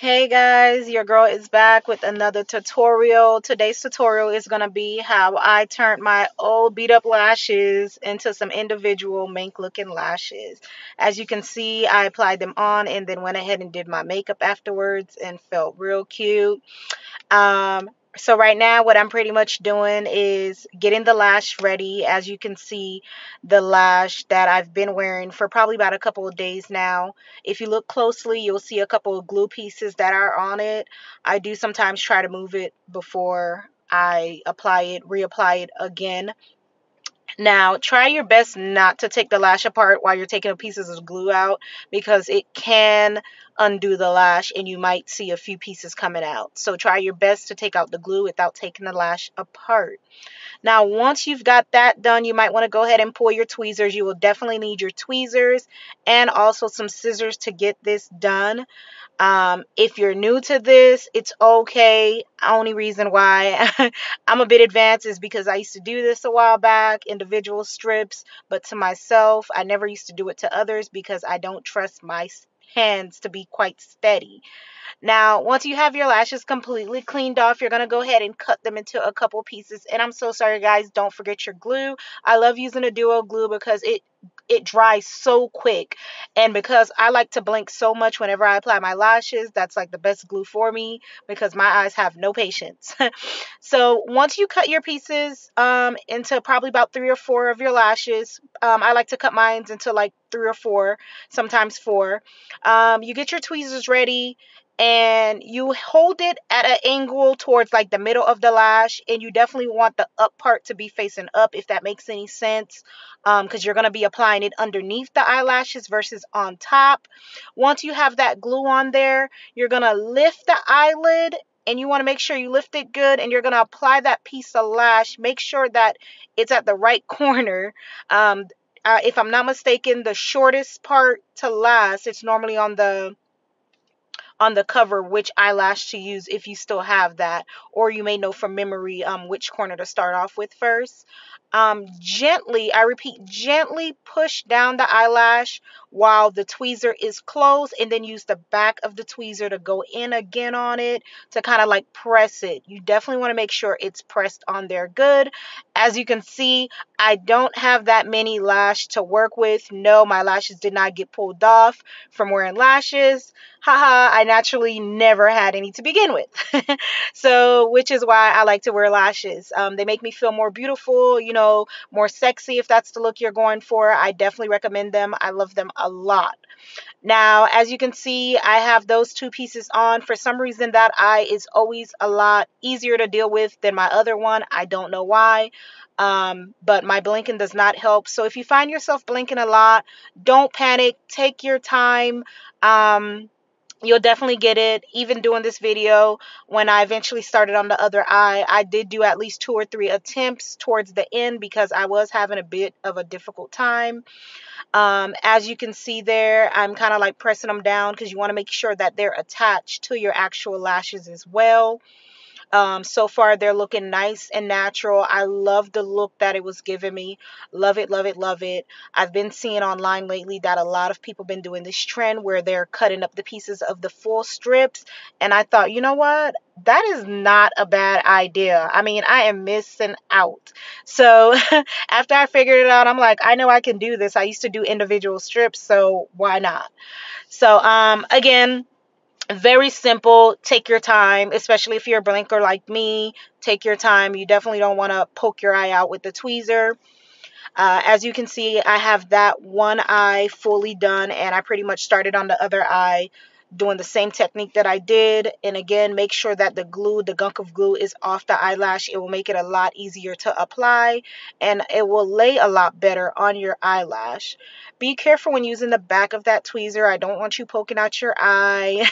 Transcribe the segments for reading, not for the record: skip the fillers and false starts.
Hey guys, your girl is back with another tutorial. Today's tutorial is going to be how I turned my old beat up lashes into some individual mink looking lashes. As you can see, I applied them on and then went ahead and did my makeup afterwards and felt real cute. Um, so right now what I'm pretty much doing is getting the lash ready. As you can see, the lash that I've been wearing for probably about a couple of days now. If you look closely, you'll see a couple of glue pieces that are on it. I do sometimes try to move it before I reapply it again. Now, try your best not to take the lash apart while you're taking the pieces of glue out because it can undo the lash and you might see a few pieces coming out. So try your best to take out the glue without taking the lash apart. Now, once you've got that done, you might want to go ahead and pull your tweezers. You will definitely need your tweezers and also some scissors to get this done. If you're new to this, it's okay. Only reason why I'm a bit advanced is because I used to do this a while back, individual strips, but to myself, I never used to do it to others because I don't trust my hands to be quite steady. Now, once you have your lashes completely cleaned off, you're going to go ahead and cut them into a couple pieces. And I'm so sorry, guys. Don't forget your glue. I love using a duo glue because it dries so quick. And because I like to blink so much whenever I apply my lashes, that's like the best glue for me because my eyes have no patience. So once you cut your pieces into probably about 3 or 4 of your lashes, I like to cut mine into like 3 or 4, sometimes 4. You get your tweezers ready and you hold it at an angle towards like the middle of the lash, and you definitely want the up part to be facing up, if that makes any sense, because you're going to be applying it underneath the eyelashes versus on top. Once you have that glue on there, you're going to lift the eyelid, and you want to make sure you lift it good, and you're going to apply that piece of lash. Make sure that it's at the right corner. If I'm not mistaken, the shortest part to last, it's normally on the cover which eyelash to use if you still have that, or you may know from memory which corner to start off with first. Gently, I repeat, gently push down the eyelash while the tweezer is closed, and then use the back of the tweezer to go in again on it to kind of like press it. You definitely want to make sure it's pressed on there good. As you can see, I don't have that many lash to work with. No, my lashes did not get pulled off from wearing lashes. Haha, I naturally never had any to begin with. So, which is why I like to wear lashes. They make me feel more beautiful, more sexy if that's the look you're going for. I definitely recommend them. I love them a lot. Now, as you can see, I have those 2 pieces on. For some reason, that eye is always a lot easier to deal with than my other one. I don't know why. But my blinking does not help. So if you find yourself blinking a lot, don't panic. Take your time. You'll definitely get it. Even doing this video, when I eventually started on the other eye, I did do at least 2 or 3 attempts towards the end because I was having a bit of a difficult time. As you can see there, I'm kind of like pressing them down because you want to make sure that they're attached to your actual lashes as well. So far, they're looking nice and natural. I love the look that it was giving me. Love it, love it, love it. I've been seeing online lately that a lot of people been doing this trend where they're cutting up the pieces of the full strips. And I thought, you know what? That is not a bad idea. I mean, I am missing out. So after I figured it out, I'm like, I know I can do this. I used to do individual strips, so why not? So again, very simple. Take your time, especially if you're a blinker like me. Take your time. You definitely don't want to poke your eye out with the tweezer. As you can see, I have that one eye fully done, and I pretty much started on the other eye doing the same technique that I did. And again, make sure that the glue, the gunk of glue, is off the eyelash. It will make it a lot easier to apply, and it will lay a lot better on your eyelash. Be careful when using the back of that tweezer. I don't want you poking out your eye.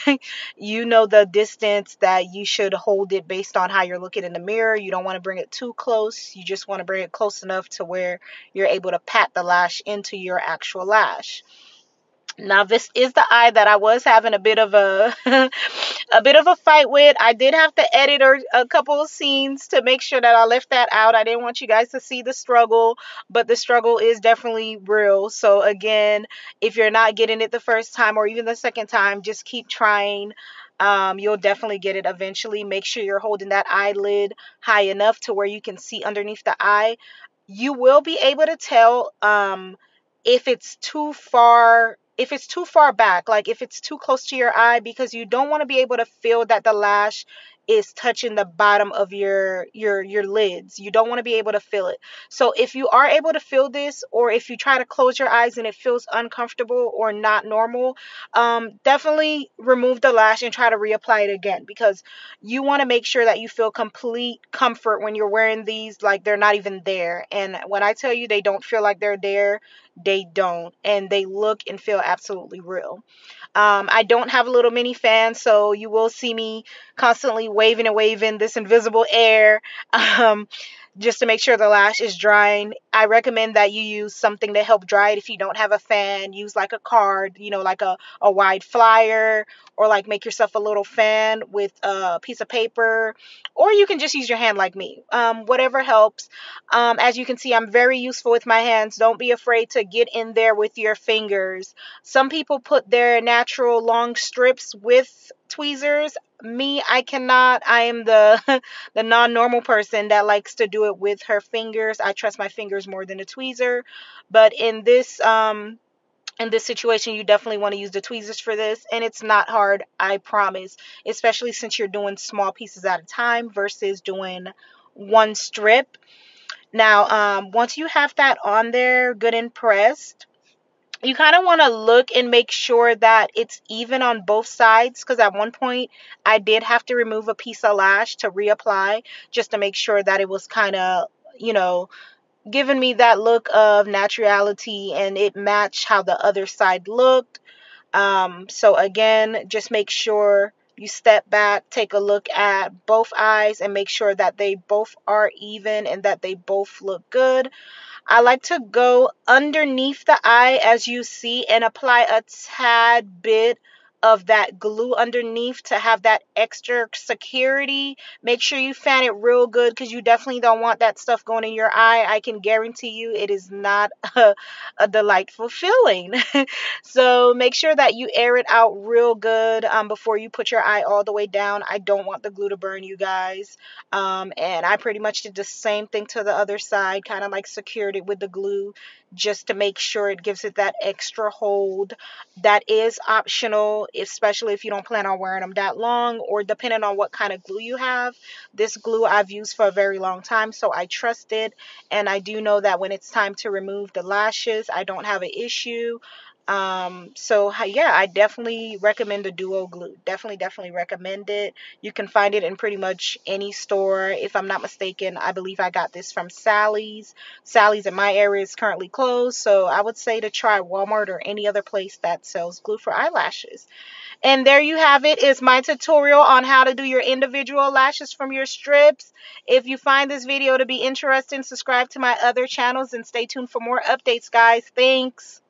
You know the distance that you should hold it based on how you're looking in the mirror. You don't want to bring it too close. You just want to bring it close enough to where you're able to pat the lash into your actual lash. Now, this is the eye that I was having a bit of a a bit of a fight with. I did have to edit a couple of scenes to make sure that I left that out. I didn't want you guys to see the struggle, but the struggle is definitely real. So again, if you're not getting it the first time or even the second time, just keep trying. You'll definitely get it eventually. Make sure you're holding that eyelid high enough to where you can see underneath the eye. You will be able to tell if it's too far back, like if it's too close to your eye, because you don't want to be able to feel that the lash is touching the bottom of your lids. You don't want to be able to feel it. So if you are able to feel this, or if you try to close your eyes and it feels uncomfortable or not normal, definitely remove the lash and try to reapply it again, because you want to make sure that you feel complete comfort when you're wearing these, like they're not even there. And when I tell you they don't feel like they're there, they don't, and they look and feel absolutely real. I don't have a little mini fan, so you will see me constantly waving and waving this invisible air, um, just to make sure the lash is drying. I recommend that you use something to help dry it. If you don't have a fan, use like a card, like a wide flyer, or like make yourself a little fan with a piece of paper, or you can just use your hand like me. Whatever helps. As you can see, I'm very useful with my hands. Don't be afraid to get in there with your fingers. Some people put their natural long strips with tweezers. Me, I cannot. I am the the non-normal person that likes to do it with her fingers. I trust my fingers more than a tweezer. But in this situation, you definitely want to use the tweezers for this, and it's not hard, I promise, especially since you're doing small pieces at a time versus doing one strip. Now, once you have that on there good and pressed, you kind of want to look and make sure that it's even on both sides, because at one point I did have to remove a piece of lash to reapply, just to make sure that it was kind of, you know, giving me that look of naturality and it matched how the other side looked. So again, just make sure you step back, take a look at both eyes, and make sure that they both are even and that they both look good. I like to go underneath the eye, as you see, and apply a tad bit of that glue underneath to have that extra security. Make sure you fan it real good, because you definitely don't want that stuff going in your eye. I can guarantee you it is not a delightful feeling. So make sure that you air it out real good before you put your eye all the way down. I don't want the glue to burn, you guys. And I pretty much did the same thing to the other side, kind of like secured it with the glue, just to make sure it gives it that extra hold. That is optional, especially if you don't plan on wearing them that long, or depending on what kind of glue you have. This glue I've used for a very long time, so I trust it, and I do know that when it's time to remove the lashes, I don't have an issue. So yeah, I definitely recommend the duo glue. Definitely recommend it. You can find it in pretty much any store. If I'm not mistaken, I believe I got this from Sally's. Sally's in my area is currently closed, so I would say to try Walmart or any other place that sells glue for eyelashes. And there you have it, is my tutorial on how to do your individual lashes from your strips. If you find this video to be interesting, subscribe to my other channels and stay tuned for more updates, guys. Thanks.